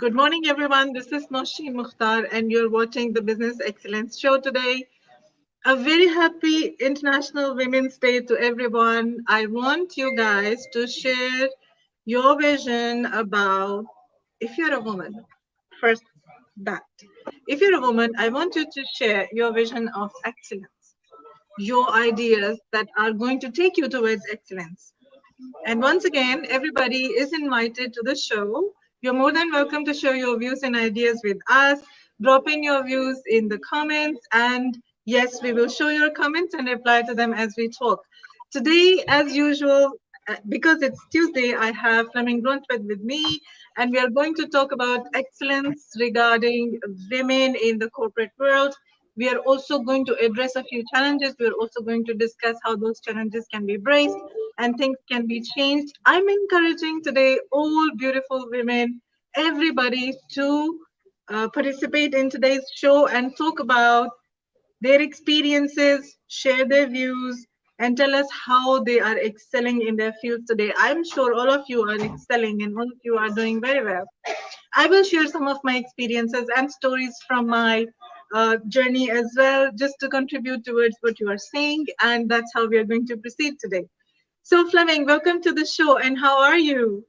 Good morning, everyone. This is Nousheen Mukhtar, and you're watching the Business Excellence Show today. A very happy International Women's Day to everyone. I want you guys to share your vision about if you're a woman. First, that. If you're a woman, I want you to share your vision of excellence, your ideas that are going to take you towards excellence. And once again, everybody is invited to the show. You're more than welcome to share your views and ideas with us. Drop in your views in the comments. And yes, we will show your comments and reply to them as we talk. Today, as usual, because it's Tuesday, I have Flemming Rontved with me, and we are going to talk about excellence regarding women in the corporate world. We are also going to address a few challenges. We are also going to discuss how those challenges can be braced and things can be changed. I'm encouraging today all beautiful women, everybody to participate in today's show and talk about their experiences, share their views, and tell us how they are excelling in their fields today. I'm sure all of you are excelling and all of you are doing very well. I will share some of my experiences and stories from my journey as well, just to contribute towards what you are saying. And that's how we are going to proceed today. So, Fleming, welcome to the show. And how are you?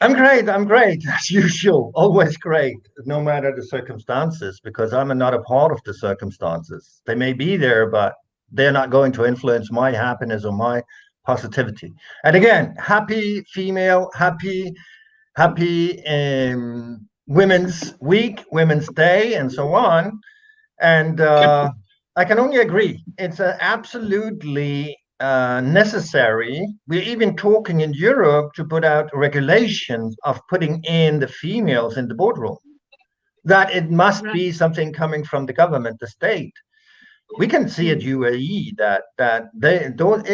I'm great. I'm great as usual. Always great, no matter the circumstances, because I'm not a part of the circumstances. They may be there, but they're not going to influence my happiness or my positivity. And again, happy female, happy Women's Week, Women's Day, and so on. And I can only agree. It's absolutely necessary. We're even talking in Europe to put out regulations of putting in the females in the boardroom. That it must Right. be something coming from the government, the state. We can see at Hmm. UAE that they don't.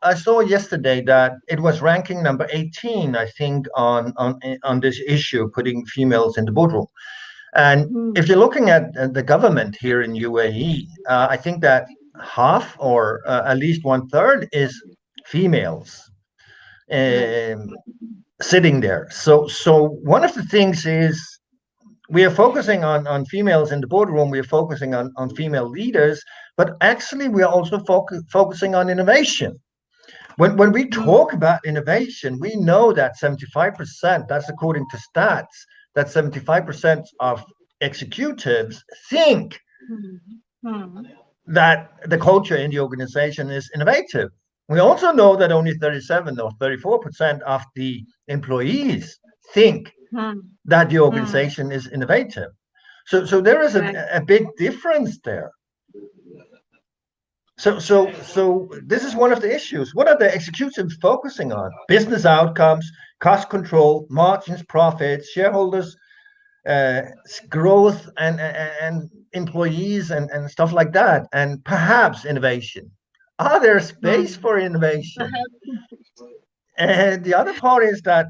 I saw yesterday that it was ranking number 18, I think, on this issue, putting females in the boardroom. And Hmm. if you're looking at the government here in UAE, I think that half or at least one third is females Right. um, sitting there. So one of the things is we are focusing on females in the boardroom. We are focusing on female leaders, but actually we are also focusing on innovation. When we Hmm. talk about innovation, we know that 75%, that's according to stats, that 75% of executives think Hmm. Hmm. that the culture in the organization is innovative. We also know that only 37 or 34% of the employees think Hmm. that the Hmm. organization is innovative. So there is Right. a big difference there. So this is one of the issues. What are the executives focusing on? Business outcomes, cost control, margins, profits, shareholders, uh, growth, and employees and stuff like that, and perhaps innovation. Are there space Hmm. for innovation? Perhaps. And the other part is that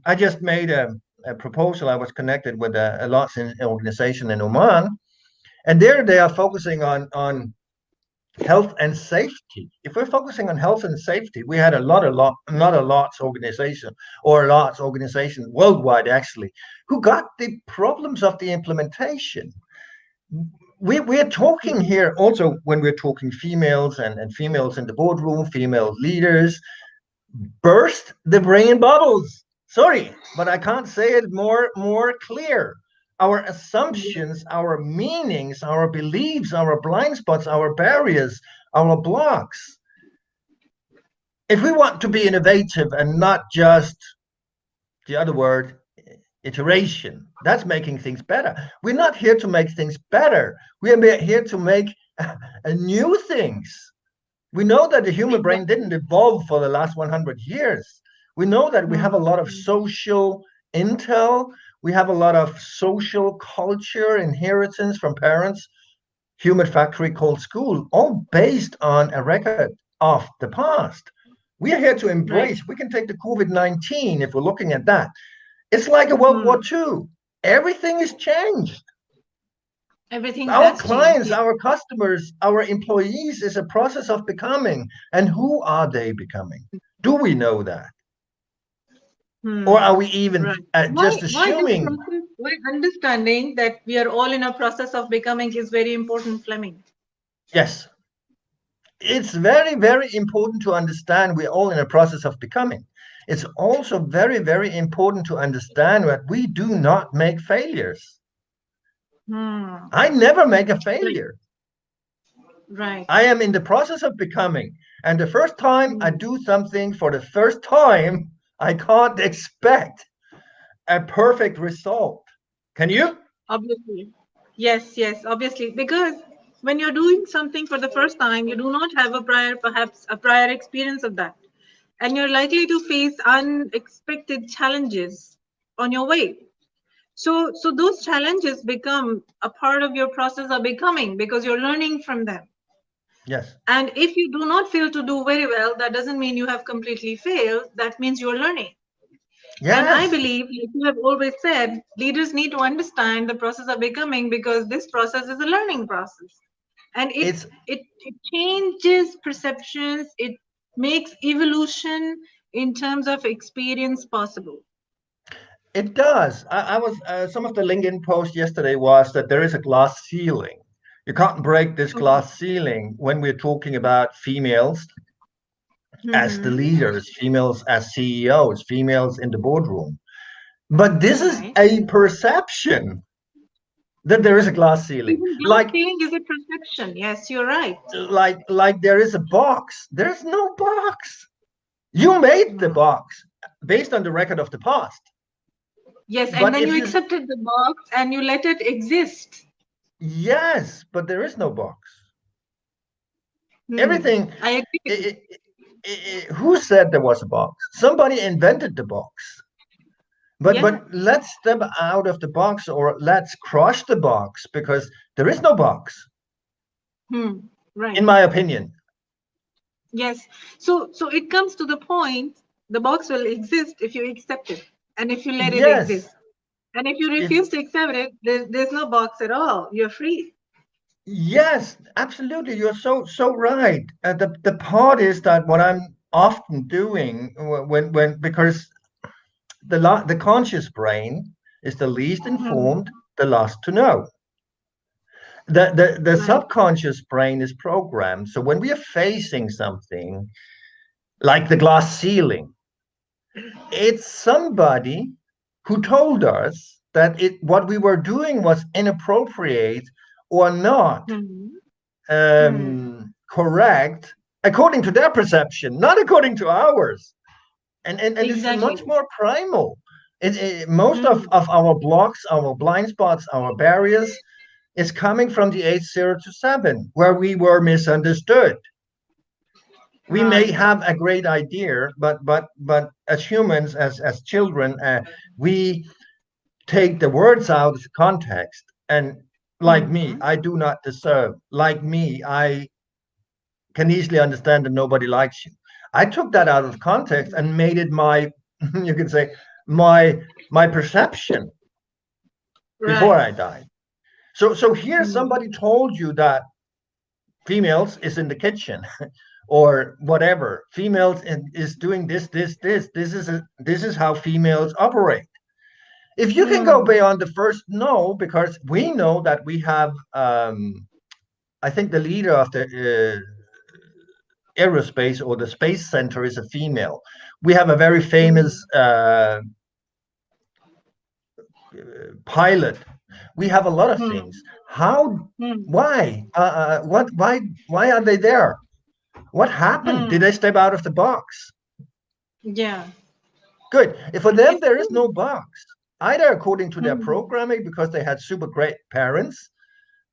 I just made a proposal. I was connected with a lots in organization in Oman, and there they are focusing on health and safety. If we're focusing on health and safety, we had not a lots organization or a lots organization worldwide actually, who got the problems of the implementation. We're talking here also when we're talking females and females in the boardroom, female leaders, burst the brain bubbles. Sorry, but I can't say it more clear. Our assumptions, our meanings, our beliefs, our blind spots, our barriers, our blocks. If we want to be innovative and not just the other word, iteration, that's making things better. We're not here to make things better. We are here to make new things. We know that the human brain Exactly. didn't evolve for the last 100 years. We know that we have a lot of Hmm. social intel, we have a lot of social culture inheritance from parents, human factory called school, all based on a record of the past. We are here to Right. embrace. We can take the COVID-19 if we're looking at that. It's like a World War Hmm. II. Everything is changed. Everything Our has changed. clients, Yeah. our customers, our employees is a process of becoming. And who are they becoming? Do we know that? Or are Hmm. we even Right. just Why this assuming? process, why understanding that we are all in a process of becoming is very important, Fleming? Yes, it's very, very important to understand we're all in a process of becoming. It's also very, very important to understand that we do not make failures. Hmm. I never make a Right. failure. Right. I am in the process of becoming. And the first time I Hmm. do something for the first time, I can't expect a perfect result. Can you? Obviously. Yes, yes, obviously. Because when you're doing something for the first time, you do not have perhaps a prior experience of that. And you're likely to face unexpected challenges on your way. So those challenges become a part of your process of becoming because you're learning from them. Yes. And if you do not fail to do very well, that doesn't mean you have completely failed. That means you're learning. And I Yes. believe, like you have always said, leaders need to understand the process of becoming because this process is a learning process. And It's it changes perceptions, it makes evolution in terms of experience possible. it does. I was some of the LinkedIn post yesterday was that there is a glass ceiling. You can't break this Okay. glass ceiling when we're talking about females as the Mm-hmm. leaders, females as CEOs, females in the boardroom. But this is Right. a perception that there is a glass ceiling. Even glass ceiling is a perception. Yes, you're right. Like there is a box. There's no box. You made the Hmm. box based on the record of the past. Yes, and But then if you you accepted the box and you let it exist. yes, but there is no box. Hmm. Everything. I agree with you. Who said there was a box? Somebody invented the box. Yeah. But let's step out of the box or let's crush the box because there is no box, Hmm. Right. in my opinion. Yes. So it comes to the point the box will exist if you accept it and if you let it Yes, exist. And if you if refuse to accept it, there's no box at all. You're free. yes, absolutely, you're so right. The part is that what I'm often doing when because the conscious brain is the least Hmm. informed, the last to know. The Right. subconscious brain is programmed. So when we are facing something like the glass ceiling, it's somebody who told us that what we were doing was inappropriate or not Hmm. Hmm. correct according to their perception, not according to ours. And it's Exactly. much more primal. Most Hmm. of our blocks, our blind spots, our barriers is coming from the age 0 to 7, where we were misunderstood. We may Right. have a great idea, but as humans, as children, we take the words out of context. And like me, Hmm. I do not deserve. Like me, I can easily understand that nobody likes you. I took that out of context and made it my, you can say, my perception before Right. I died. So here Hmm. somebody told you that females is in the kitchen or whatever. Females is doing this. This is how females operate. If you can go Hmm. beyond the first no, because we know that we have, I think the leader of the aerospace or the space center is a female. We have a very famous Hmm. pilot. We have a lot of Hmm. things. How? Hmm. Why? What? Why are they there? What happened? Did Hmm. they step out of the box? Yeah. Good. If for them It's there is true. no box, either according to their Hmm. programming because they had super great parents,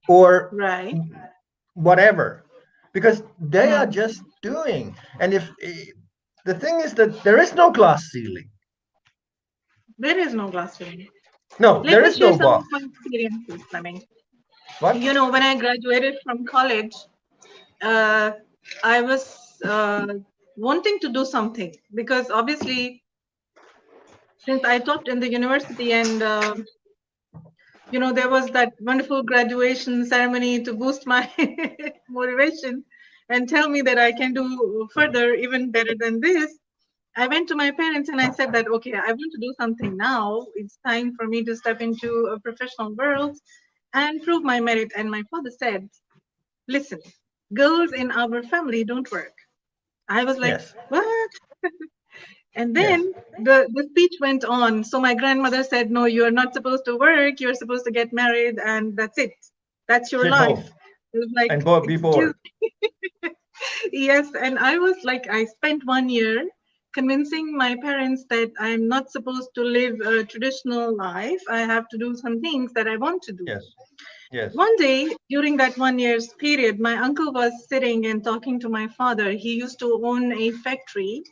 or Right. whatever, because they are Hmm. just doing. And if the thing is that there is no glass ceiling, There is no glass ceiling. no, Let there me is share no some of box. my experiences, Fleming. What? When I graduated from college, uh, I was wanting to do something because obviously, since I taught in the university and there was that wonderful graduation ceremony to boost my motivation and tell me that I can do further, even better than this. I went to my parents and I said that, okay, I want to do something now. It's time for me to step into a professional world and prove my merit. And my father said, listen, girls in our family don't work. I was like, Yes. what? And Yes. then the speech went on. So my grandmother said, no, you're not supposed to work. You're supposed to get married and that's it. That's your Sit life. home I was like, and be excuse bored. yes. And I was like, I spent 1 year convincing my parents that I'm not supposed to live a traditional life. I have to do some things that I want to do. Yes. Yes. One day during that 1 year's period, my uncle was sitting and talking to my father. He used to own a factory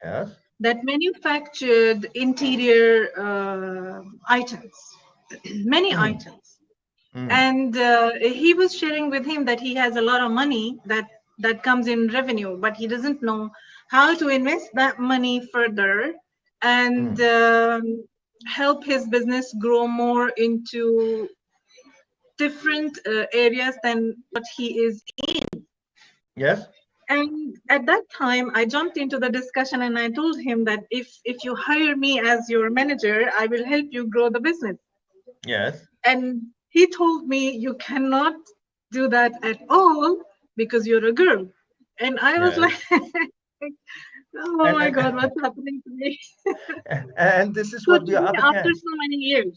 Yes. that manufactured interior items, many Mm. items. Mm. And he was sharing with him that he has a lot of money that comes in revenue, but he doesn't know how to invest that money further and Mm. help his business grow more into different areas than what he is in. Yes. And at that time, I jumped into the discussion and I told him that if you hire me as your manager, I will help you grow the business. Yes. And he told me, you cannot do that at all because you're a girl. And I was Yes. like, oh And my and God, what's happening to me? and this is So what we are today, up after against. so many years,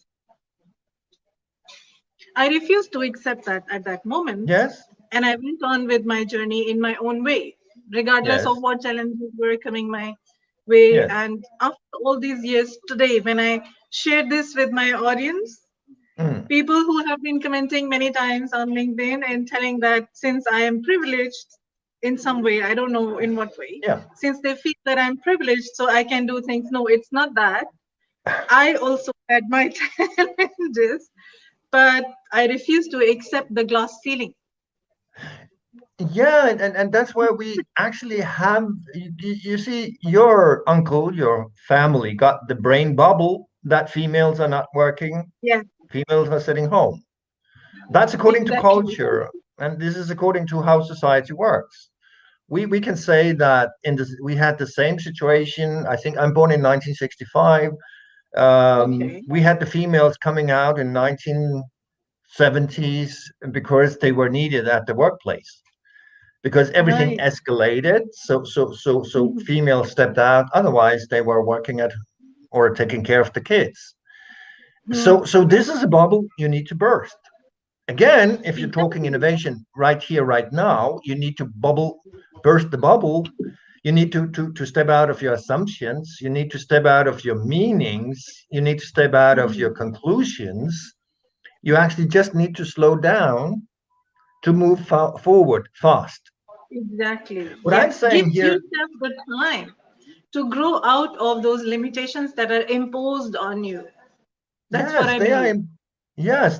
I refused to accept that at that moment. Yes. And I went on with my journey in my own way, regardless of Yes. what challenges were coming my way. Yes. And after all these years, today, when I share this with my audience, Mm. people who have been commenting many times on LinkedIn and telling that since I am privileged in some way, I don't know in what way, Yeah. since they feel that I'm privileged, so I can do things. No, it's not that. I also had my challenges, but I refuse to accept the glass ceiling. Yeah, and that's where we actually have you see your uncle, your family got the brain bubble that females are not working, Yeah, females are sitting home. That's according to exactly. culture, and this is according to how society works. We can say that in this we had the same situation. I think I'm born in 1965. Okay. We had the females coming out in 1970s because they were needed at the workplace because everything Right. escalated. So Mhm. females stepped out. Otherwise, they were working at or taking care of the kids. So Mhm. this is a bubble you need to burst. Again, if you're talking Exactly. innovation right here, right now, you need to burst the bubble. You need to step out of your assumptions. You need to step out of your meanings. You need to step out of your Mhm. conclusions. You actually just need to slow down to move forward fast. Exactly. What I'm Yes. Give saying here, yourself the time to grow out of those limitations that are imposed on you. That's what yes, I they are. believe. Yes,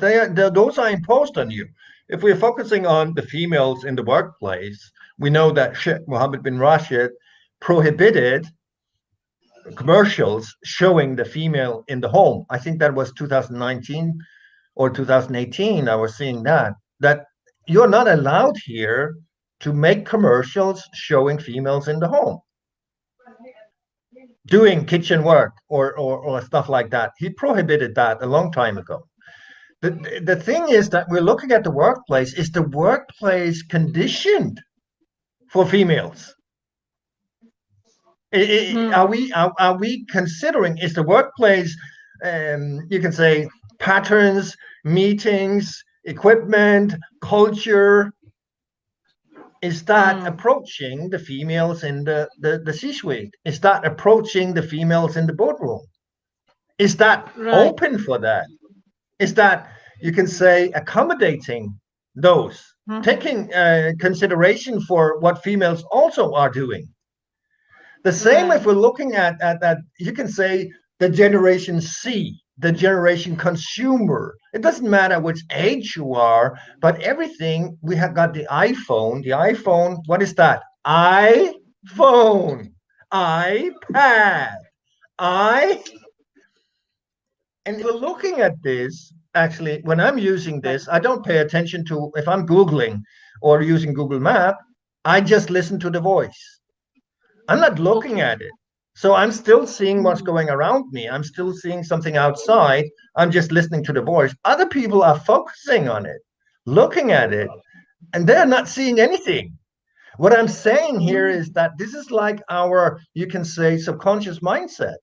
those are imposed on you. If we're focusing on the females in the workplace, we know that Sheikh Mohammed bin Rashid prohibited commercials showing the female in the home. I think that was 2019 or 2018. I was seeing that you're not allowed here to make commercials showing females in the home doing kitchen work or stuff like that. He prohibited that a long time ago. The thing is that we're looking at the workplace. Is the workplace conditioned for females? Are Hmm. we considering is the workplace? You can say patterns, meetings, equipment, culture. Is that Hmm. approaching the females in the C-suite? Is that approaching the females in the boardroom? Is that Right. open for that? Is that you can say accommodating those, Hmm. taking consideration for what females also are doing? The same if Right. we're looking at that, you can say the generation C, the generation consumer. It doesn't matter which age you are, but everything we have got the iPhone. The iPhone, what is that? iPhone, iPad, I. And we're looking at this, actually, when I'm using Right. this, I don't pay attention to if I'm Googling or using Google Map, I just listen to the voice. I'm not looking Okay. at it. So I'm still seeing what's going around me. I'm still seeing something outside. I'm just listening to the voice. Other people are focusing on it, looking at it, and they're not seeing anything. What I'm saying here is that this is like our, you can say, subconscious mindset.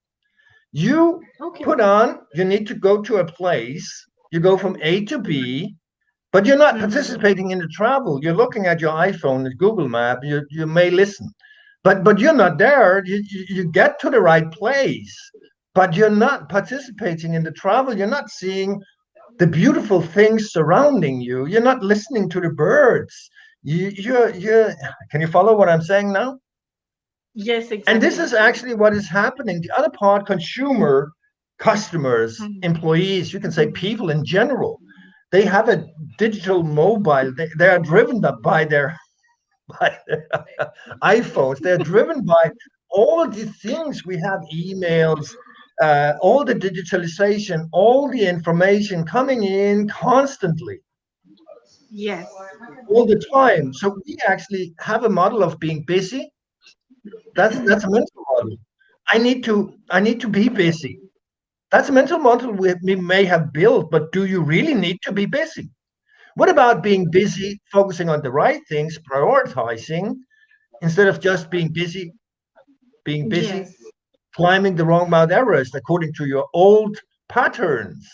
You Okay. put on, you need to go to a place, you go from A to B, but you're not participating in the travel. You're looking at your iPhone, the Google Map, you may listen, but you're not there. You get to the right place, but you're not participating in the travel. You're not seeing the beautiful things surrounding you. You're not listening to the birds. You're, can you follow what I'm saying now? Yes, And this is exactly. actually what is happening. The other part, consumer, customers, Hmm. employees, you can say Hmm. people in general, they have a digital mobile. They are driven by by their iPhones. They're driven by all the things we have, emails, all the digitalization, all the information coming in constantly, Yes. all the time. So we actually have a model of being busy. That's a mental model. I need to be busy. That's a mental model we may have built, but do you really need to be busy? What about being busy, focusing on the right things, prioritizing, instead of just being busy, Yes. climbing the wrong Mount Everest according to your old patterns?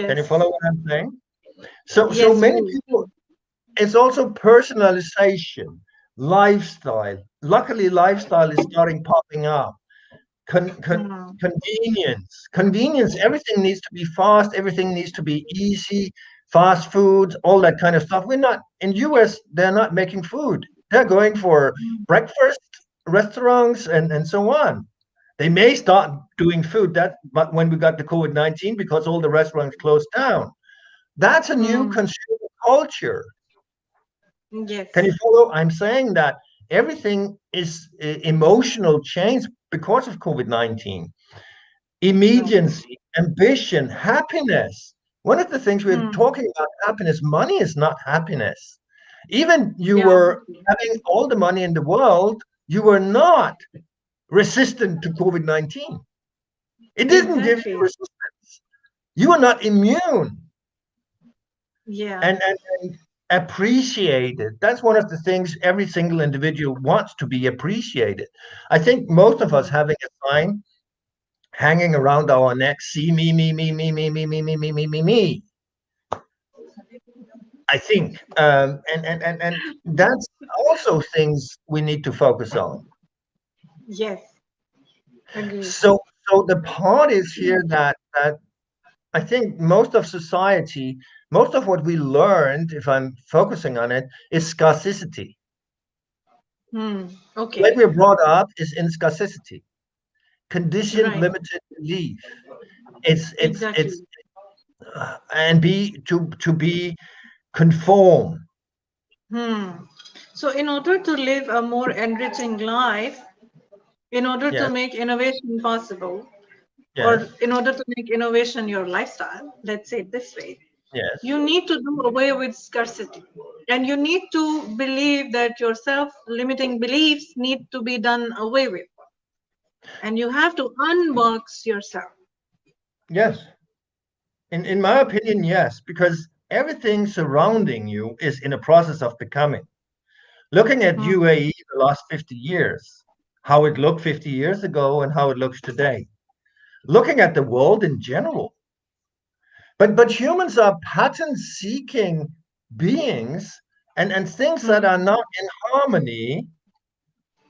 Can you Yes. follow what I'm saying? So Yes, many very. people, it's also personalization, lifestyle. Luckily, lifestyle is starting popping up. Con, con, Hmm. convenience. Everything needs to be fast. Everything needs to be easy. Fast food, all that kind of stuff. We're not in US. They're not making food. They're going for breakfast restaurants and so on. They may start doing food that, but when we got the COVID-19, because all the restaurants closed down, that's a new Hmm. consumer culture. Can you Yes. follow? I'm saying that everything is emotional change because of COVID-19. Okay. Immediacy, ambition, happiness. One of the things we're Hmm. talking about happiness, money is not happiness. Even you Yeah. were having all the money in the world, you were not resistant to COVID 19. It didn't give you Exactly. resistance. You were not immune Yeah. and appreciated. That's one of the things every single individual wants to be appreciated. I think most of us Hmm. having a sign hanging around our neck, see me, me, me, me, me, me, me, me, me, me, me, me. I think, and that's also things we need to focus on. Yes. Agreed. So the part is here that I think most of society, most of what we learned, if I'm focusing on it, is scarcity. Hmm. When Okay. we're brought up is in scarcity, conditioned, Right. limited belief. It's Exactly. and be conform. Hmm. So, in order to live a more enriching life, in order to Yes, make innovation possible, or yes, in order to make innovation your lifestyle, let's say it this way, yes, you need to do away with scarcity. And you need to believe that your self limiting beliefs need to be done away with. And you have to unbox yourself. yes. In my opinion, yes, because everything surrounding you is in a process of becoming. Looking at Hmm. UAE the last 50 years, how it looked 50 years ago and how it looks today. Looking at the world in general. But humans are pattern-seeking beings and things that are Hmm. not in harmony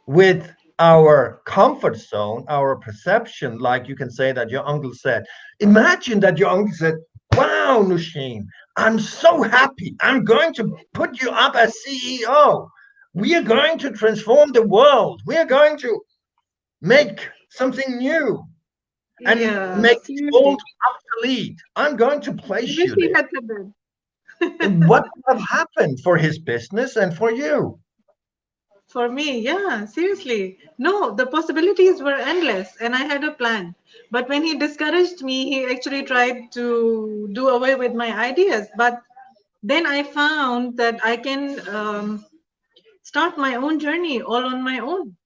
with our comfort zone, our perception, like you can say that your uncle said. Imagine that your uncle said, wow, Nousheen, I'm so happy. I'm going to put you up as CEO. We are going to transform the world. We are going to make something new and Yeah, make the old seriously. obsolete. I'm going to I place wish you he there. had said And what that. would have happened for his business and for you? For me, yeah, seriously. No, the possibilities were endless and I had a plan. But when he discouraged me, he actually tried to do away with my ideas. But then I found that I can start my own journey all on my own.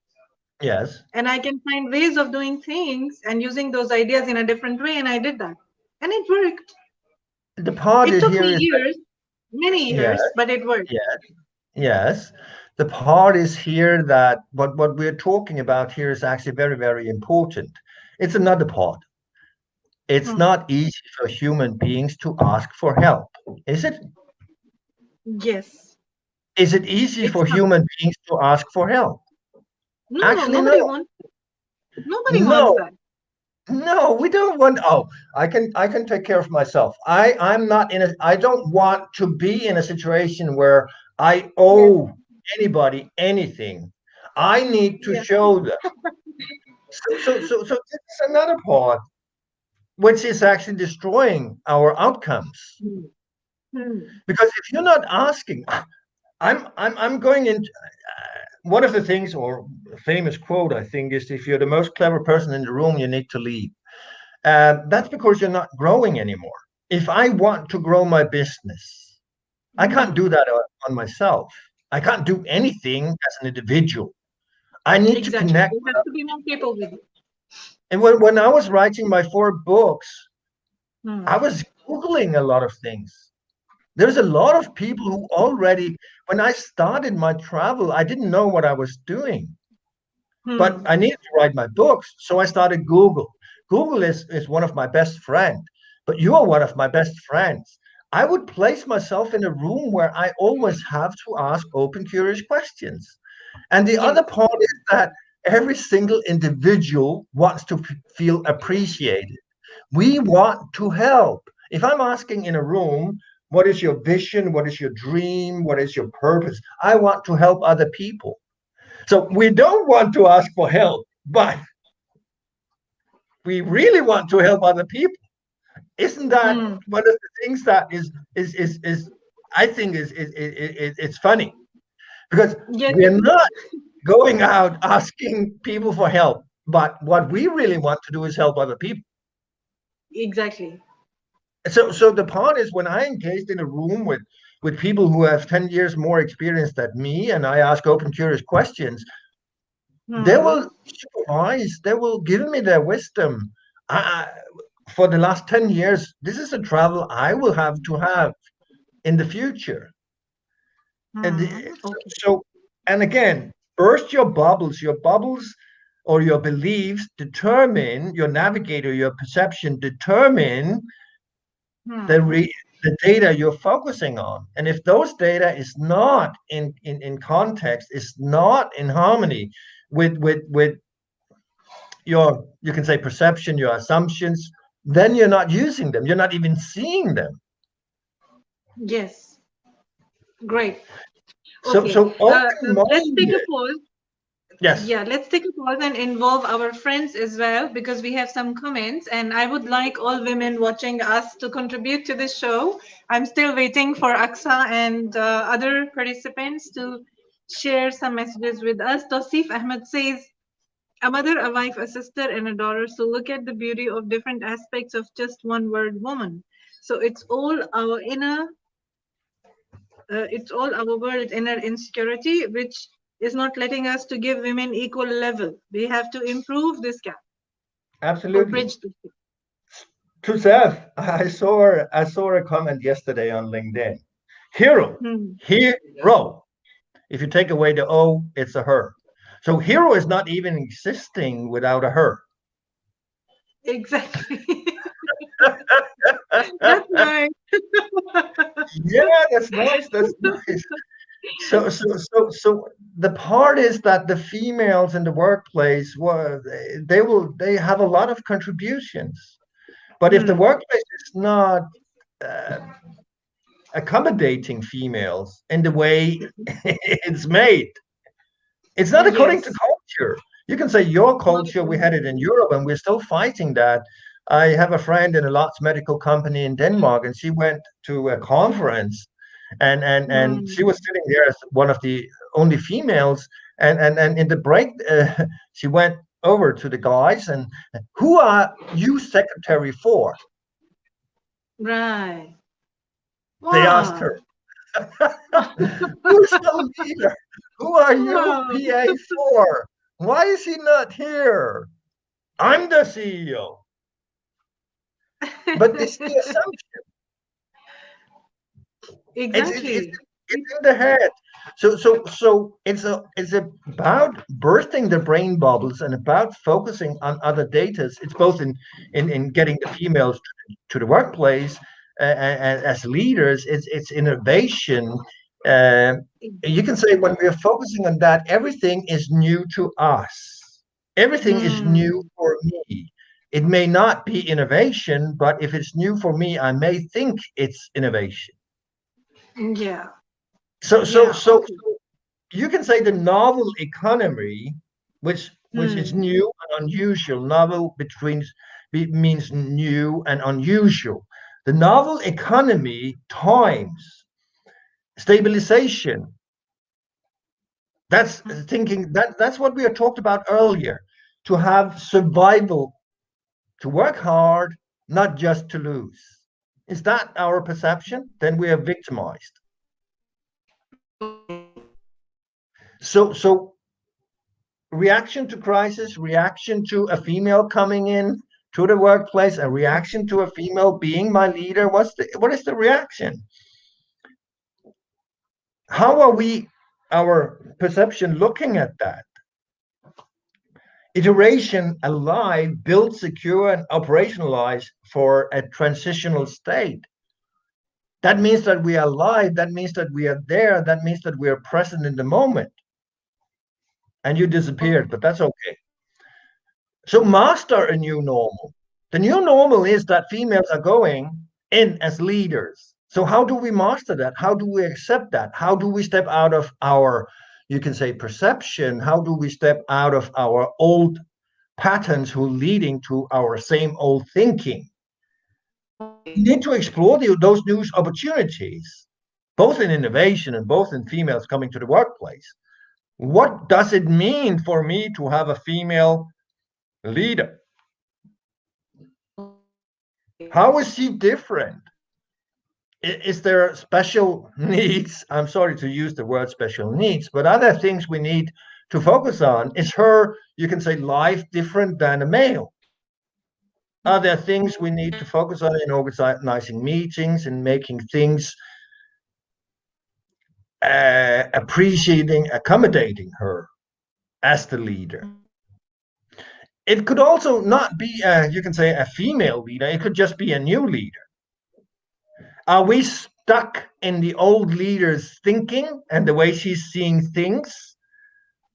Yes. and I can find ways of doing things and using those ideas in a different way. And I did that. And it worked. The part It is took here me is that, years, many yeah, years, but it worked. yeah, yes. The part is here that what we're talking about here is actually very, very important. It's another part. It's Hmm. not easy for human beings to ask for help, is it? Yes. Is it easy It's for not. human beings to ask for help? No, no, Actually, no. nobody wants it. Nobody wants No, that. no, we don't want. Oh, I can take care of myself. I'm not in a. I don't want to be in a situation where I Yes. owe anybody anything. I need to Yes. show them. So this is another part which is actually destroying our outcomes. Hmm. Hmm. Because if you're not asking, I'm going into one of the things, or a famous quote I think is, if you're the most clever person in the room, you need to leave. That's because you're not growing anymore. If I want to grow my business, I can't do Hmm. that on myself. I can't do anything as an individual. I need to Exactly. connect You with have to other be more people. capable with it. And when I was writing my 4 books, I Hmm. was Googling a lot of things. There's a lot of people who already, when I started my travel, I didn't know what I was doing. But Hmm. I needed to write my books, so I started Google. Google is one of my best friends, but you are one of my best friends. I would place myself in a room where I always have to ask open, curious questions. And the Yes. other part is that every single individual wants to feel appreciated. We want to help. If I'm asking in a room, what is your vision? What is your dream? What is your purpose? I want to help other people. So we don't want to ask for help, but we really want to help other people. Isn't that Hmm. one of the things that is I think it's funny because Yes, it we're is. not going out asking people for help, but what we really want to do is help other people. Exactly. So the part is, when I engaged in a room with people who have 10 years more experience than me, and I ask open, curious questions, they Hmm. will supervise, they will give me their wisdom. For the last 10 years, this is a travel I will have to have in the future. And Hmm. Okay. so, and again, burst your bubbles. Your bubbles or your beliefs determine your navigator, your perception determine the Hmm. re, the data you're focusing on. And if those data is not in context, is not in harmony with your, you can say, perception, your assumptions, then you're not using them. You're not even seeing them. Yes. Great. So Okay. so Let's take a open-minded. pause. Yes, Yeah, let's take a pause and involve our friends as well because we have some comments, and I would like all women watching us to contribute to this show. I'm still waiting for Aksa and other participants to share some messages with us. Tosif Ahmed says, a mother, a wife, a sister, and a daughter. So look at the beauty of different aspects of just one word, woman. So it's all our world inner insecurity, which is not letting us to give women equal level. We have to improve this gap or absolutely. bridge this gap. To Seth, I saw a comment yesterday on LinkedIn. Hero, Hmm. hero. If you take away the O, it's a her. So hero is not even existing without a her. Exactly. That's nice. Yeah, that's nice. That's nice. So the part is that the females in the workplace, well, they have a lot of contributions. But if the Hmm. workplace is not uh, accommodating females in the way it's made, it's not according to Yes. culture. You can say your Not culture, we according had to it in Europe and we're still fighting that. I have a friend in a Lots medical company in Denmark, and she went to a conference, and she Hmm. was sitting there as one of the only females. And in the break, she went over to the guys and, who are you secretary for? Right. They asked Wow. her. Who's the leader? Who are you Wow. PA for? Why is he not here? I'm the CEO. But it's the assumption. It's Exactly. in the head. So it's about bursting the brain bubbles and about focusing on other data. It's both in getting the females to the workplace as leaders. It's innovation. Uh, you can say when we are focusing on that, everything is new to us. Everything is new Hmm. for me. It may not be innovation, but if it's new for me, I may think it's innovation. Yeah. So, so, Yeah. so, Okay. so you can say the novel economy, which is Hmm. new and unusual. Novel between means new and unusual. The novel economy times stabilization. That's thinking that's what we had talked about earlier. To have survival, to work hard, not just to lose. Is that our perception? Then we are victimized. So reaction to crisis, reaction to a female coming in to the workplace, a reaction to a female being my leader. What is the reaction? How are we, our perception, looking at that? Iteration alive, built, secure, and operationalized for a transitional state. That means that we are alive. That means that we are there. That means that we are present in the moment. And you disappeared, but that's okay. So master a new normal. The new normal is that females are going in as leaders. So how do we master that? How do we accept that? How do we step out of our, you can say, perception? How do we step out of our old patterns who are leading to our same old thinking? We need to explore those new opportunities, both in innovation and both in females coming to the workplace. What does it mean for me to have a female leader? How is she different? Is there special needs? I'm sorry to use the word special needs, but other things we need to focus on. Is her, you can say, life different than a male? Are there things we need to focus on in organizing meetings and making things appreciating, accommodating her as the leader? It could also not be, you can say, a female leader. It could just be a new leader. Are we stuck in the old leader's thinking and the way she's seeing things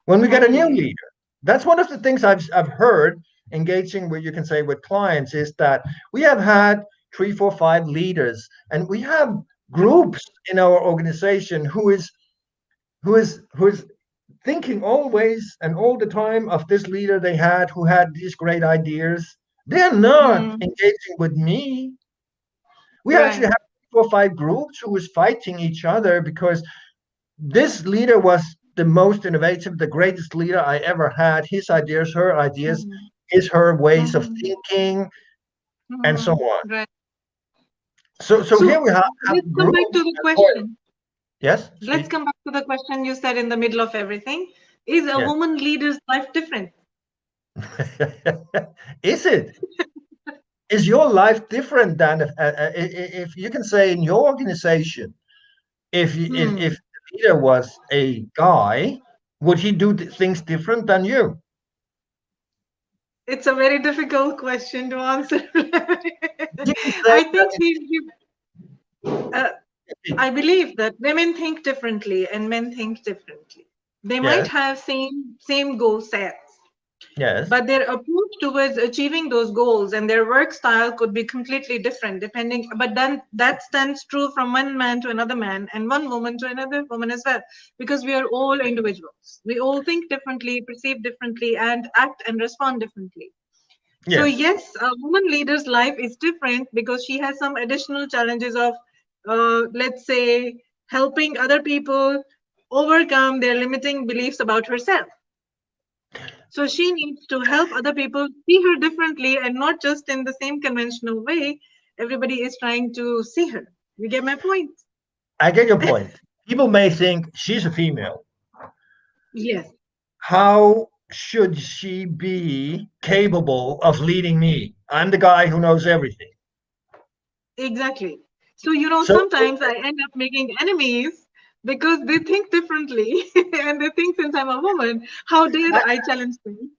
when we get a new Okay. leader? That's one of the things I've heard engaging with, you can say, with clients, is that we have had 3, 4, 5 leaders, and we have groups in our organization who is thinking always and all the time of this leader they had who had these great ideas. They're not Hmm. engaging with me. We actually Right. have 4 or 5 groups who was fighting each other because this leader was the most innovative, the greatest leader I ever had. His ideas, her ideas, Hmm. her ways of Hmm. thinking, and so Hmm. on. Right. So here So we have let's come back groups. to the question. Yes, Let's speak. come back to the question you said in the middle of everything. Is a Yes. woman leader's life different? Is it? Is your life different than if you can say in your organization, if Hmm. the leader was a guy, would he do things different than you? It's a very difficult question to answer. You can say I that think uh, I believe that women think differently and men think differently. They might yes, have same goal sets, yes, but their approach towards achieving those goals and their work style could be completely different depending. But then that stands true from one man to another man and one woman to another woman as well, because we are all individuals. We all think differently, perceive differently, and act and respond differently. So yes. yes, a woman leader's life is different because she has some additional challenges of, let's say, helping other people overcome their limiting beliefs about herself. So she needs to help other people see her differently and not just in the same conventional way everybody is trying to see her. You get my point? I get your point. People may think she's a female. Yes. How? should she be capable of leading me? I'm the guy who knows everything. Exactly. So, So sometimes I end up making enemies because they think differently and they think since I'm a woman, how dare I challenge them?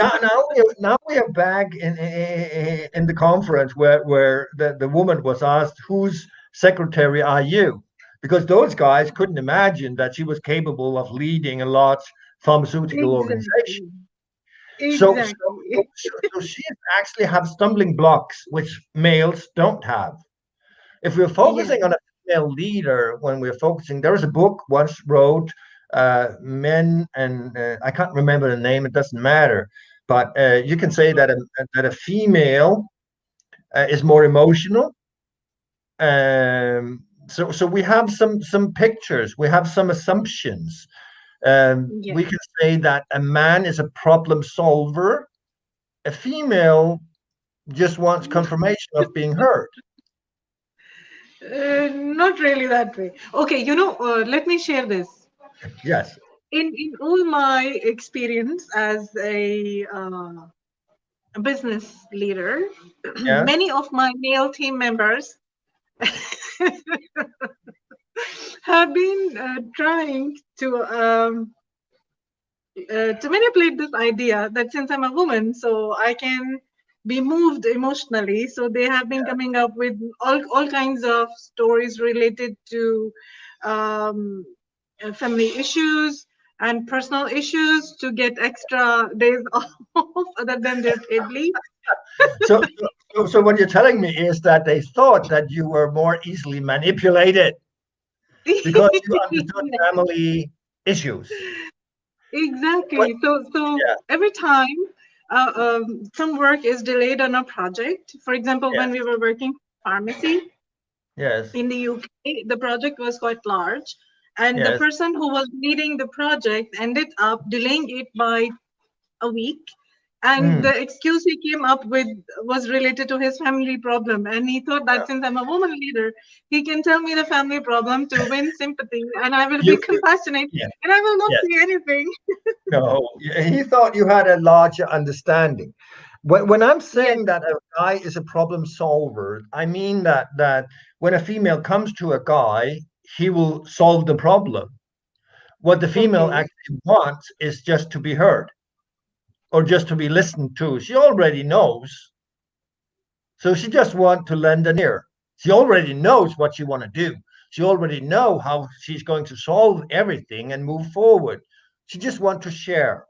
now we are back in the conference where the woman was asked, "Whose secretary are you?" Because those guys couldn't imagine that she was capable of leading a large pharmaceutical organization. Exactly. So, so, Exactly. so she actually have stumbling blocks which males don't have. If we're Yes. focusing on a female leader, when we're focusing, there was a book once wrote, Men and I can't remember the name. It doesn't matter, but you can say that a female is more emotional. So we have some pictures, we have some assumptions. Yes. We can say that a man is a problem solver. A female just wants confirmation of being heard. Not really that way. Okay, let me share this. Yes. In all my experience as a business leader, Yeah. many of my male team members have been trying to manipulate this idea that since I'm a woman, so I can be moved emotionally. So they have been coming up with all kinds of stories related to um, family issues and personal issues to get extra days off other than their paid leave. So what you're telling me is that they thought that you were more easily manipulated because you understood family issues. But Exactly. So yeah, every time some work is delayed on a project, for example, when yes, we were working pharmacy yes, in the UK, the project was quite large, and the yes. person who was leading the project ended up delaying it by a week. And Mm, the excuse he came up with was related to his family problem. And he thought yeah. that since I'm a woman leader, he can tell me the family problem to win sympathy, and I will be You, compassionate, yeah, and I will not yes. say anything. No, he thought you had a larger understanding. When I'm Yes. saying that a guy is a problem solver, I mean that when a female comes to a guy, he will solve the problem. What the female Okay. actually wants is just to be heard or just to be listened to. She already knows, so she just wants to lend an ear. She already knows what she want to do. She already know how she's going to solve everything and move forward. She just want to share.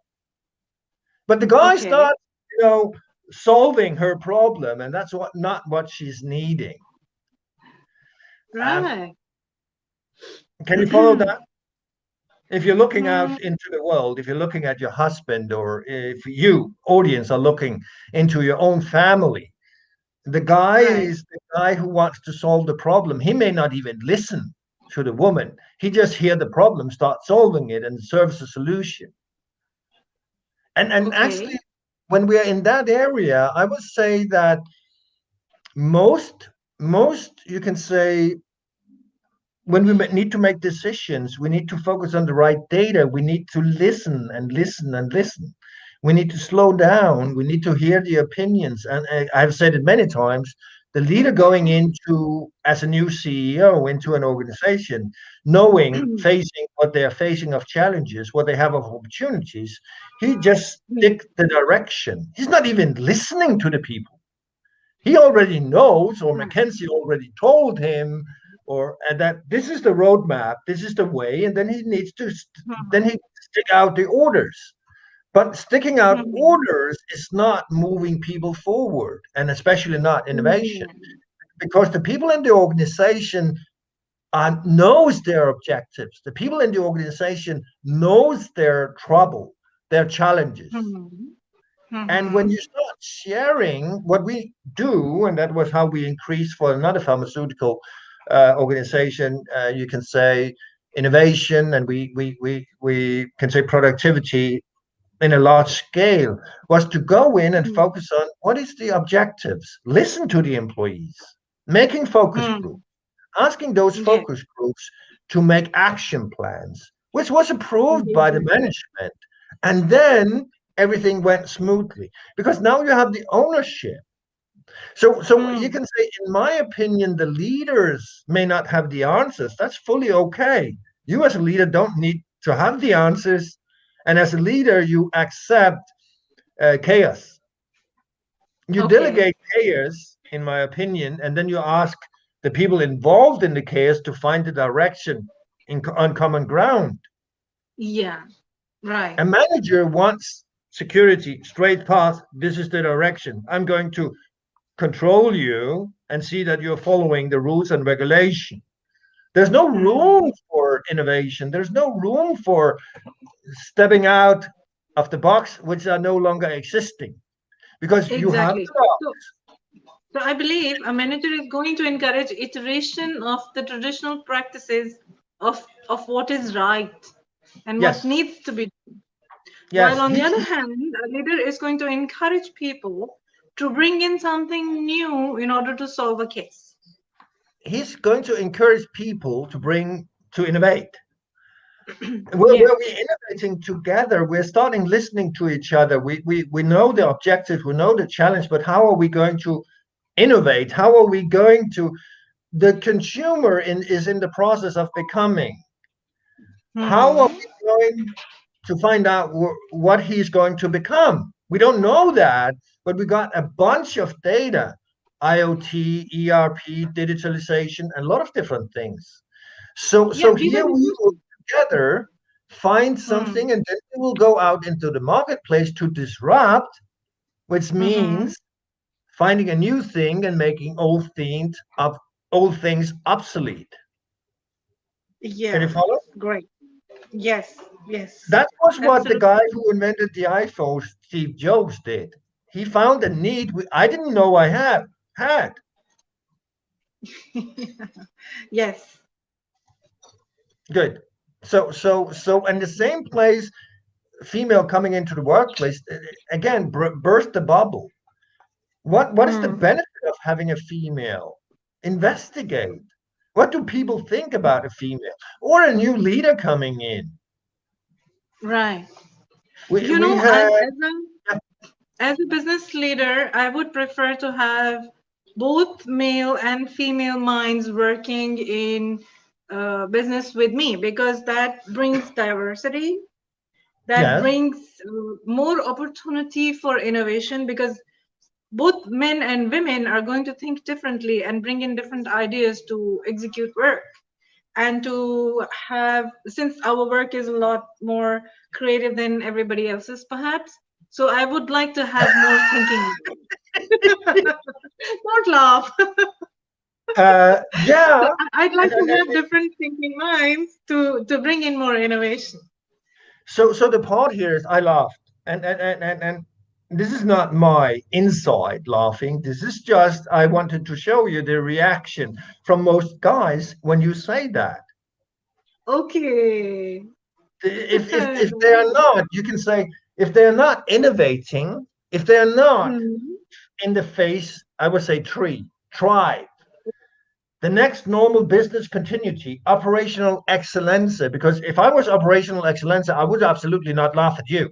But the guy's Okay. not, you know, solving her problem, and that's what not what she's needing. Um, Right. can you follow that? If you're looking Hmm, out into the world, if you're looking at your husband, or if you, audience, are looking into your own family, the guy right. is the guy who wants to solve the problem. He may not even listen to the woman. He just hear the problem, start solving it, and serves a solution. And Okay. actually, when we are in that area, I would say that most you can say, when we need to make decisions, we need to focus on the right data. We need to listen and listen and listen. We need to slow down. We need to hear the opinions. And I've said it many times, the leader going into as a new CEO into an organization, knowing, facing what they are facing of challenges, what they have of opportunities, he just stick the direction. He's not even listening to the people. He already knows, or Right. Mackenzie already told him, or and that this is the roadmap, this is the way, and then he needs to then Mhm. he stick out the orders. But sticking out Mhm. orders is not moving people forward, and especially not innovation, Yeah. because the people in the organization knows their objectives. The people in the organization knows their trouble, their challenges. Mhm. And when Mhm. you start sharing what we do, and that was how we increased for another pharmaceutical organization, you can say innovation, and we can say productivity in a large scale, was to go in and Mhm. focus on what is the objectives, listen to the employees, making focus groups, Mhm. asking those Yeah. focus groups to make action plans, which was approved by the Exactly. management. And then everything went smoothly, because now you have the ownership. So you Hmm. can say, in my opinion, the leaders may not have the answers. That's fully okay. You as a leader don't need to have the answers, and as a leader, you accept chaos. You Okay. delegate chaos, in my opinion, and then you ask the people involved in the chaos to find the direction on common ground. Yeah. Right. A manager wants security, straight path. This is the direction. I'm going to control you and see that you're following the rules and regulation. There's no room Hmm. for innovation. There's no room for stepping out of the box, which are no longer existing, because you have Exactly. the So, so I believe a manager is going to encourage iteration of the traditional practices of what is right and what yes, needs to be. While yes. on the other hand, a leader is going to encourage people to bring in something new in order to solve a case. He's going to encourage people to innovate. Yeah. We're innovating together. We're starting listening to each other. We know the objectives, we know the challenge, but how are we going to innovate? How are we going to? The consumer is in the process of becoming. How are Hmm. we going to find out what he's going to become? We don't know that, but we got a bunch of data: IoT, ERP, digitalization, and a lot of different things. So Yeah, we here will we use will it. together find Hmm. something, and then we will go out into the marketplace to disrupt, which Mm-hmm. means finding a new thing and making old things obsolete. Can you Yeah. follow? Great. Yes. Yes. That was what the Absolutely. guy who invented the iPhone, Steve Jobs, did. He found a need I didn't know I had. Yes. Good. So in the same place, female coming into the workplace again burst the bubble. What is the Hmm. benefit of having a female? Investigate. What do people think about a female or a new leader coming in? Right. We You we know, had as a business leader, I would prefer to have both male and female minds working in business with me because that brings diversity, that yes. brings more opportunity for innovation because both men and women are going to think differently and bring in different ideas to execute work and to have, since our work is a lot more creative than everybody else's perhaps, so I would like to have more thinking. Don't laugh. So Yeah. I'd like to And have different thinking minds to bring in more innovation. so the part here is I laughed, and this is not my inside laughing. This is just I wanted to show you the reaction from most guys when you say that. Okay. If they are not, you can say, if they are not innovating, if they are not Hmm. in the face, I would say try. The next normal business continuity, operational excellence. Because if I was operational excellence, I would absolutely not laugh at you,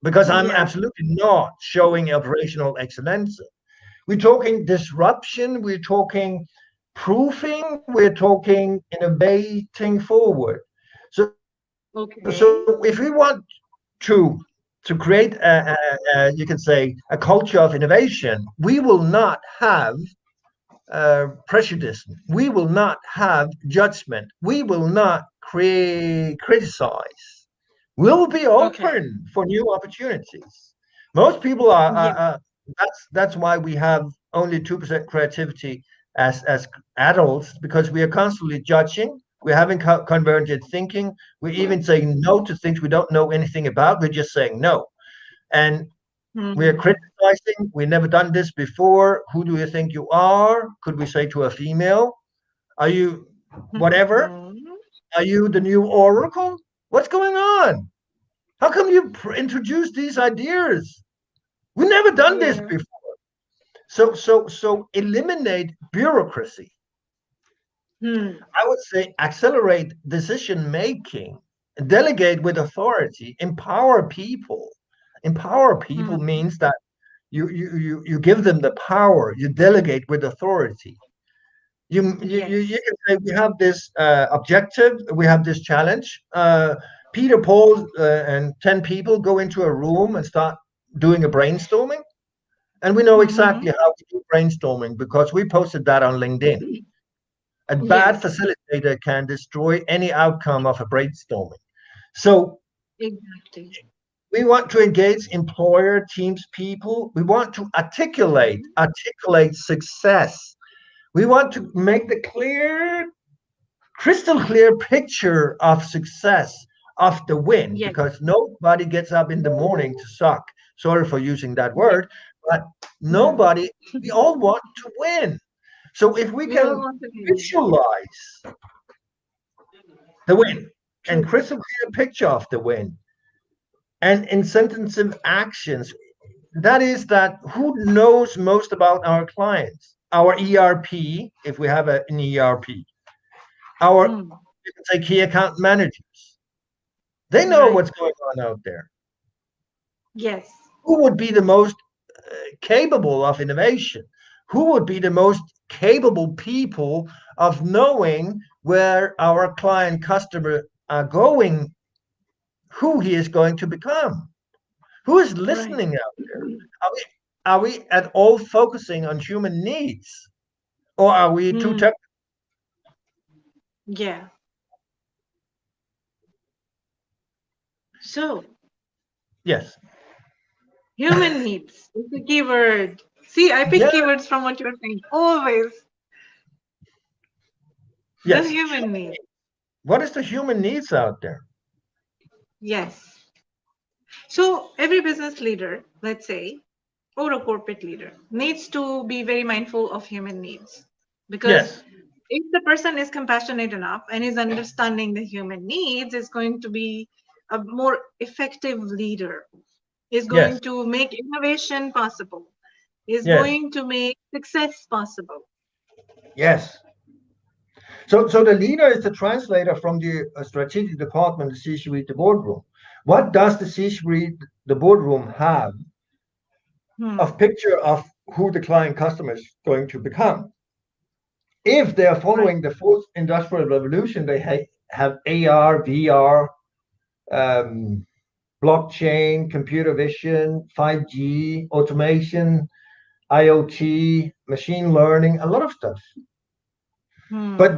because I'm Yeah. absolutely not showing operational excellence. We're talking disruption, we're talking proofing, we're talking innovating forward. So if we Okay. want to to create you can say a culture of innovation, we will not have prejudice. We will not have judgment. We will not criticize. We'll be Okay. open for new opportunities. Most people Yeah. that's why we have only 2% creativity as adults, because we are constantly judging. We're having convergent thinking. We're even saying no to things we don't know anything about. We're just saying no. And we're Hmm. criticizing. We've never done this before. Who do you think you are? Could we say to a female? Are you whatever? Hmm. Are you the new oracle? What's going on? How come you introduce these ideas? We've never done this Yeah. before. So eliminate bureaucracy. Hmm. I would say accelerate decision making, delegate with authority, empower people. Empower people Hmm. means that you give them the power, you delegate with authority. You Yes. can say we have this objective, we have this challenge. Peter, Paul, and 10 people go into a room and start doing a brainstorming. And we know Mm-hmm. exactly how to do brainstorming because we posted that on LinkedIn. A bad Yes. facilitator can destroy any outcome of a brainstorming. So Exactly. we want to engage employer teams people. We want to Mm-hmm. articulate success. We want to make the crystal clear picture of success, of the win, Yes. because nobody gets up in the morning to suck. Sorry for using that Yes. word, but Hmm. nobody, we all want to win. So if we We all can want to be. visualize the win and True. crystal clear picture of the win and incentive actions, that is that who knows most about our clients? Our ERP, if we have an ERP, our, Hmm. you can say, key account managers. They know Right. what's going on out there. Yes. Who would be the most capable of innovation? Who would be the most capable people of knowing where our client customer are going, who he is going to become? Who is Right. listening out there? Are we at all focusing on human needs? Or are we too Hmm. technical? Yeah. So, Yes. human needs is the keyword. See, I pick Yeah, keywords from what you're saying. Always the yes. human need. What is the human needs out there? Yes. So, every business leader, let's say, or a corporate leader, needs to be very mindful of human needs. Because Yes, if the person is compassionate enough and is understanding the human needs, is going to be a more effective leader, is yes, going to make innovation possible, is yes, going to make success possible. yes. So the leader is the translator from the strategic department, the C-suite, the boardroom. What does the C-suite, the boardroom have of Hmm. picture of who the client customer is going to become? If they are Right. following the fourth industrial revolution, they have AR, VR, um, blockchain, computer vision, 5G, automation, IoT, machine learning, a lot of stuff. Hmm. But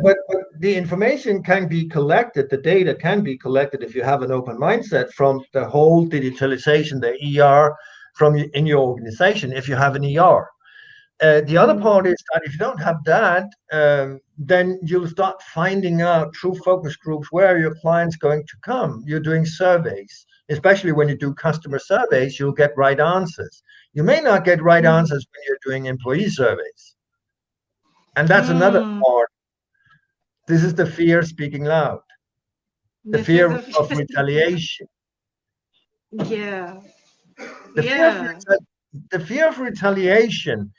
the information can be collected, the data can be collected if you have an open mindset from the whole digitalization, the ER from in your organization, if you have an ER. The other part Hmm. is that if you don't have that, then you'll start finding out through focus groups where your client's going to come. You're doing surveys, especially when you do customer surveys, you'll get right answers. You may not get right Hmm. answers when you're doing employee surveys. And that's another Hmm. part. This is the fear speaking loud, the This is fear a of retaliation, yeah. the fear of, Yeah. the fear of retaliation.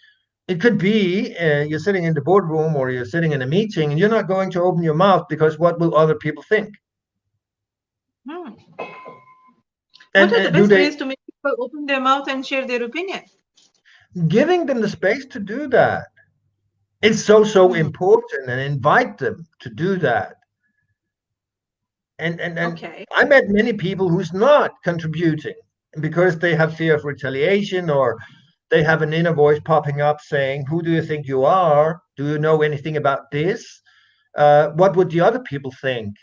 It could be you're sitting in the boardroom or you're sitting in a meeting and you're not going to open your mouth because what will other people think? Hmm. What And are the do best they ways to make people open their mouth and share their opinion? giving them the space to do that? It's so Hmm. important and invite them to do that. And Okay. I met many people who's not contributing because they have fear of retaliation or they have an inner voice popping up saying, "Who do you think you are? Do you know anything about this? What would the other people think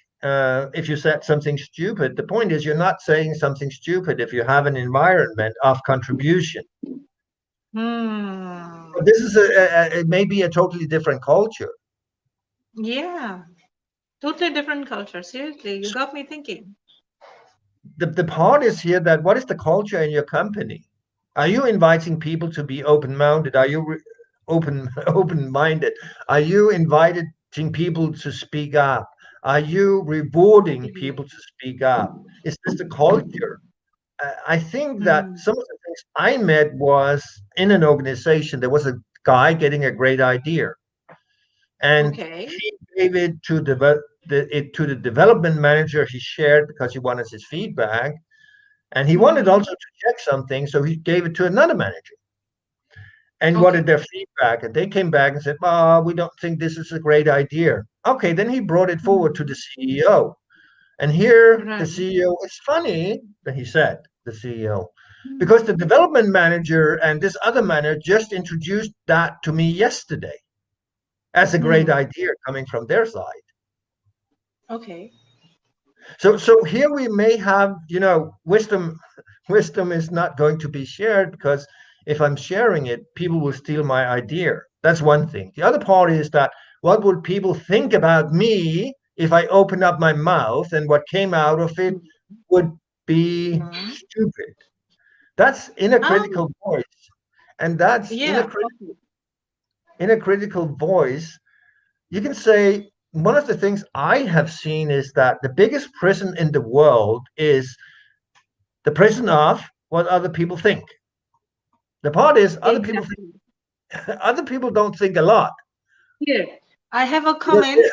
if you said something stupid?" The point is, you're not saying something stupid if you have an environment of contribution. Hmm. But this is it may be a totally different culture. Yeah. Totally different culture. Seriously, you got me thinking. The part is here that what is the culture in your company? Are you inviting people to be open-minded? Are you open-minded? Are you inviting people to speak up? Are you rewarding Yeah. people to speak up? Is this the culture? I think that Hmm. some of the things I met was in an organization, there was a guy getting a great idea, and Okay. he gave it to it to the development manager. He shared because he wanted his feedback, And he wanted Mm-hmm. also to check something, so he gave it to another manager and wanted Okay. their feedback. And they came back and said, "Oh, we don't think this is a great idea." Okay, then he brought it forward to the Mm-hmm. CEO. And here the Right. CEO, it's funny that he said, the CEO, because the Mm-hmm. development manager and this other manager just introduced that to me yesterday as a great Hmm. idea coming from their side. Okay. So here we may have, wisdom. Wisdom is not going to be shared because if I'm sharing it, people will steal my idea. That's one thing. The other part is that what would people think about me if I open up my mouth and what came out of it would be Mm-hmm. stupid. That's in a Um, critical voice. And that's yeah. Okay. in a critical voice. You can say one of the things I have seen is that the biggest prison in the world is the prison of what other people think. The part is Exactly. other people don't think a lot. Here, I have a Yes, comment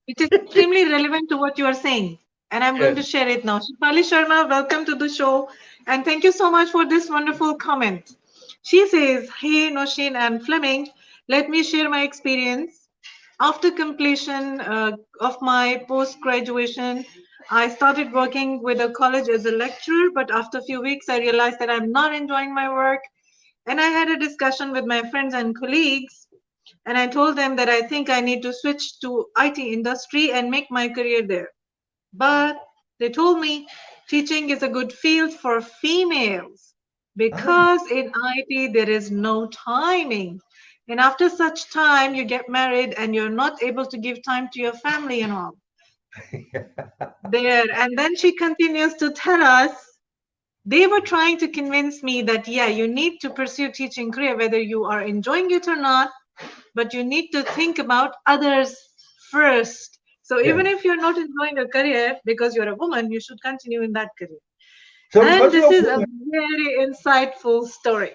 which is extremely relevant to what you are saying, and I'm going to yes. share it now. Shifali Sharma, welcome to the show, and thank you so much for this wonderful comment. She says, "Hey, Nousheen and Fleming, let me share my experience. After completion of my post graduation, I started working with a college as a lecturer, but after a few weeks, I realized that I'm not enjoying my work. And I had a discussion with my friends and colleagues, and I told them that I think I need to switch to IT industry and make my career there. But they told me teaching is a good field for females Ah, because in IT there is no timing. And after such time, you get married and you're not able to give time to your family and all. There. And then she continues to tell us they were trying to convince me that, yeah, you need to pursue teaching career whether you are enjoying it or not, but you need to think about others first. So yeah. even if you're not enjoying a career because you're a woman, you should continue in that career. So And because you're this a is a woman, very insightful story.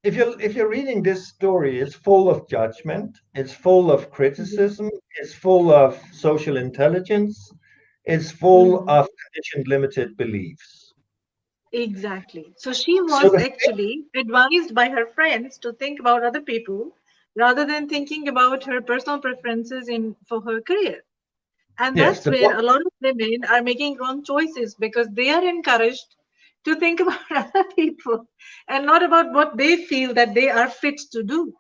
if you're reading this story, it's full of judgment, it's full of Yeah. criticism, it's full of social intelligence, it's full Mhm. of conditioned limited beliefs. Exactly. So she So was the actually advised by her friends to think about other people rather than thinking about her personal preferences in for her career. And yes, that's the where a lot of women are making wrong choices because they are encouraged to think about other people and not about what they feel that they are fit to do.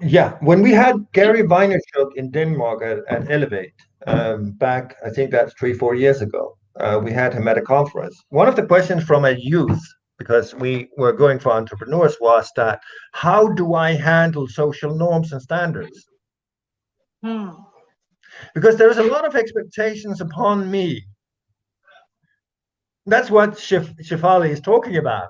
Yeah, when we had Gary Vaynerchuk in Denmark at Elevate back, I think that's 3, 4 years ago, we had him at a conference. One of the questions from a youth, because we were going for entrepreneurs, was that how do I handle social norms and standards? Hmm. Because there's a lot of expectations upon me. That's what Shefali is talking about.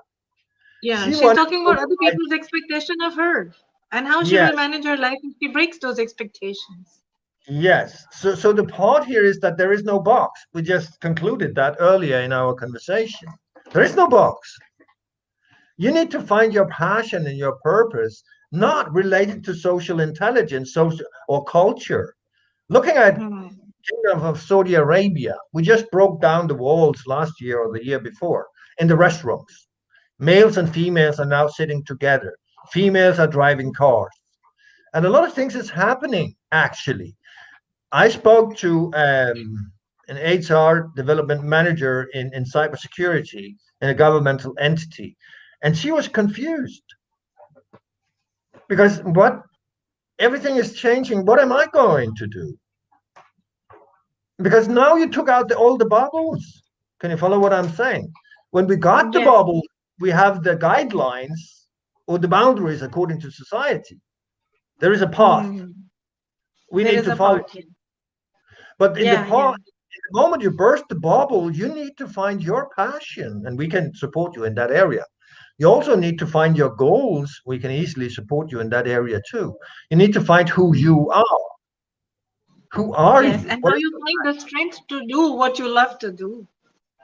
Yeah, She she's wanted talking to about other override, people's expectation of her and how she yes, will manage her life if she breaks those expectations. yes. So the part here is that there is no box. We just concluded that earlier in our conversation. There is no box. You need to find your passion and your purpose, not related to social intelligence, social or culture. Looking at Hmm. Kingdom of Saudi Arabia, we just broke down the walls last year or the year before in the restrooms. Males and females are now sitting together. Females are driving cars. And a lot of things is happening actually. I spoke to an HR development manager in cybersecurity in a governmental entity, and she was confused because what everything is changing. What am I going to do? Because now you took out all the bubbles. Can you follow what I'm saying? When we got the Yes. bubble, we have the guidelines or the boundaries according to society. There is a path Hmm. we There need is to a follow. part here. But in the Yeah, yeah. part, the moment you burst the bubble, you need to find your passion, and we can support you in that area. You also need to find your goals. We can easily support you in that area too. You need to find who you are. Who are Yes. you? And how you find the strength to do what you love to do.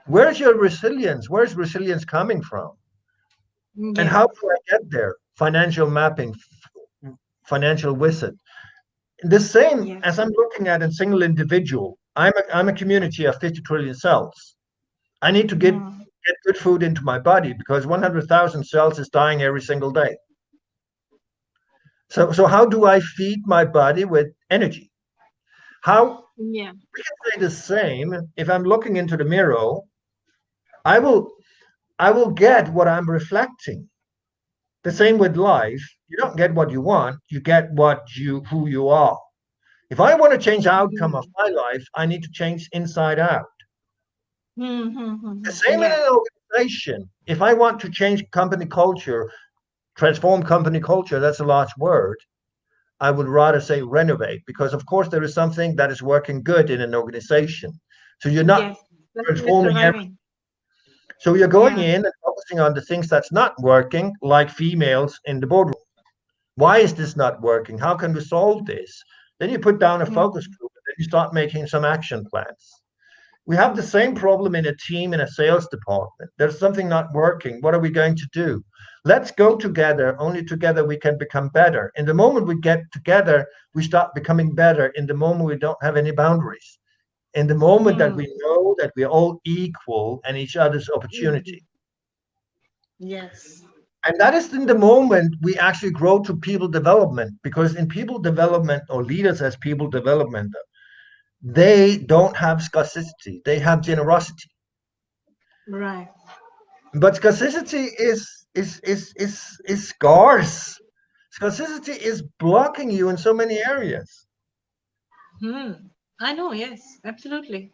Where's your resilience? Where's resilience coming from? And Yes. how do I get there? Financial mapping, financial wizard. The same Yes. as I'm looking at a single individual. I'm a community of 50 trillion cells. I need to get Hmm. get good food into my body because 100,000 cells is dying every single day. So how do I feed my body with energy? How Yeah. we can say the same. If I'm looking into the mirror, I will I will get what I'm reflecting. The same with life. You don't get what you want, you get what you who you are. If I want to change the outcome of Mm. my life, I need to change inside out. The same in Yeah. an organization. If I want to change company culture, transform company culture, that's a large word. I would rather say renovate because, of course, there is something that is working good in an organization. So you're not Yes. That's why it's transforming everything. surviving. So you're going Yeah. in and focusing on the things that's not working, like females in the boardroom. Why is this not working? How can we solve this? Then you put down a focus Mm. group and then you start making some action plans. We have the same problem in a team in a sales department. There's something not working. What are we going to do? Let's go together. Only together we can become better. In the moment we get together, we start becoming better. In the moment we don't have any boundaries. In the moment that Mm. we know that we're all equal and each other's opportunity. Mm. Yes. And that is in the moment we actually grow to people development because in people development or leaders as people development, they don't have scarcity, they have generosity. Right. But scarcity is scarce. Scarcity is blocking you in so many areas. Hmm. I know. Yes. Absolutely.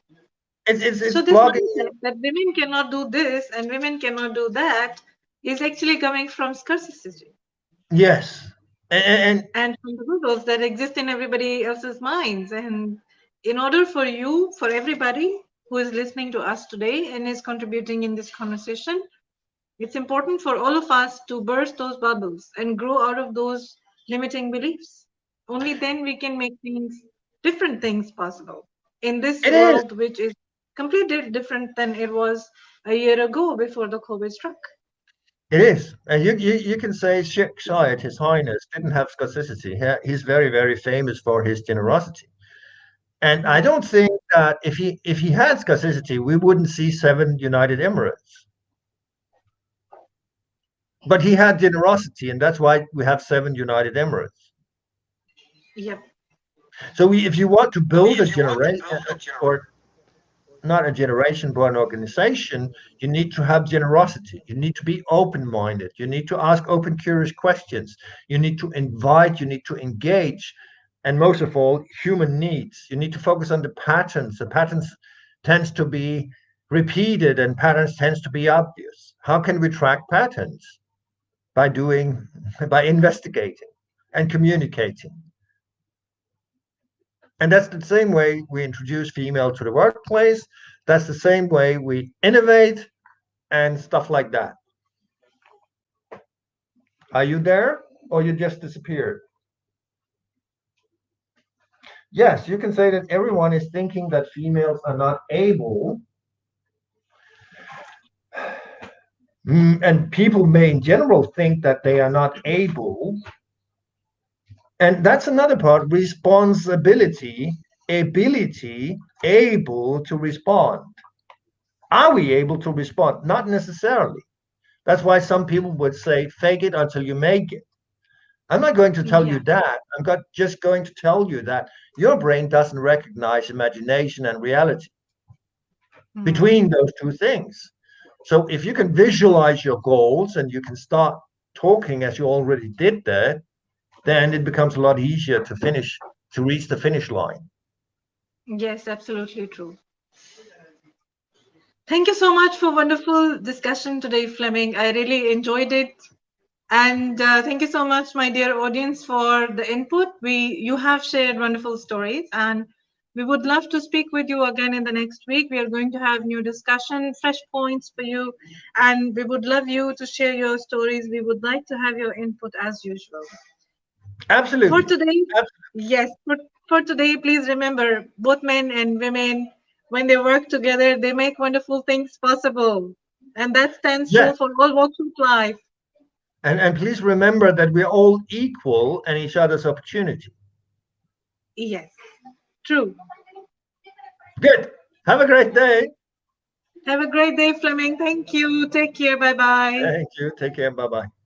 It's So this blocking you. mindset that women cannot do this and women cannot do that is actually coming from scarcity Yes. And and from the rules that exist in everybody else's minds. And in order for you, for everybody who is listening to us today and is contributing in this conversation, it's important for all of us to burst those bubbles and grow out of those limiting beliefs. Only then we can make things, different things possible in this it is. world, which is completely different than it was a year ago before the COVID struck. It is. And you can say Sheikh Zayed, His Highness, didn't have scarcity. He's very, very famous for his generosity. And I Yeah. don't think that if he had scarcity, we wouldn't see seven United Emirates. But he had generosity, and that's why we have seven United Emirates. Yep. So if you want to build a generation, or not a generation, but an organization, you need to have generosity. You need to be open-minded. You need to ask open, curious questions. You need to invite. You need to engage, and most of all, human needs. You need to focus on the patterns. The patterns tends to be repeated, and patterns tends to be obvious. How can we track patterns? By doing, by investigating and communicating. And that's the same way we introduce female to the workplace. That's the same way we innovate and stuff like that. Are you there or you just disappeared? Yes, you can say that everyone is thinking that females are not able. And people may in general think that they are not able. And that's another part, responsibility, ability, able to respond. Are we able to respond? Not necessarily. That's why some people would say, fake it until you make it. I'm not going to tell you Yeah. that. Just going to tell you that your brain doesn't recognize imagination and reality Hmm. between those two things. So if you can visualize your goals and you can start talking as you already did there, then it becomes a lot easier to finish, to reach the finish line. Yes, absolutely true. Thank you so much for wonderful discussion today, Fleming. I really enjoyed it. And thank you so much, my dear audience, for the input. You have shared wonderful stories, and we would love to speak with you again in the next week. We are going to have new discussion, fresh points for you, and we would love you to share your stories. We would like to have your input as usual. For Absolutely. today, yes, for today, please remember both men and women, when they work together, they make wonderful things possible. And that stands Yes. true for all walks of life. And please remember that we're all equal and each other's opportunity. Yes, true. Good. Have a great day. Have a great day, Fleming. Thank you. Take care. Bye bye. Thank you. Take care. Bye bye.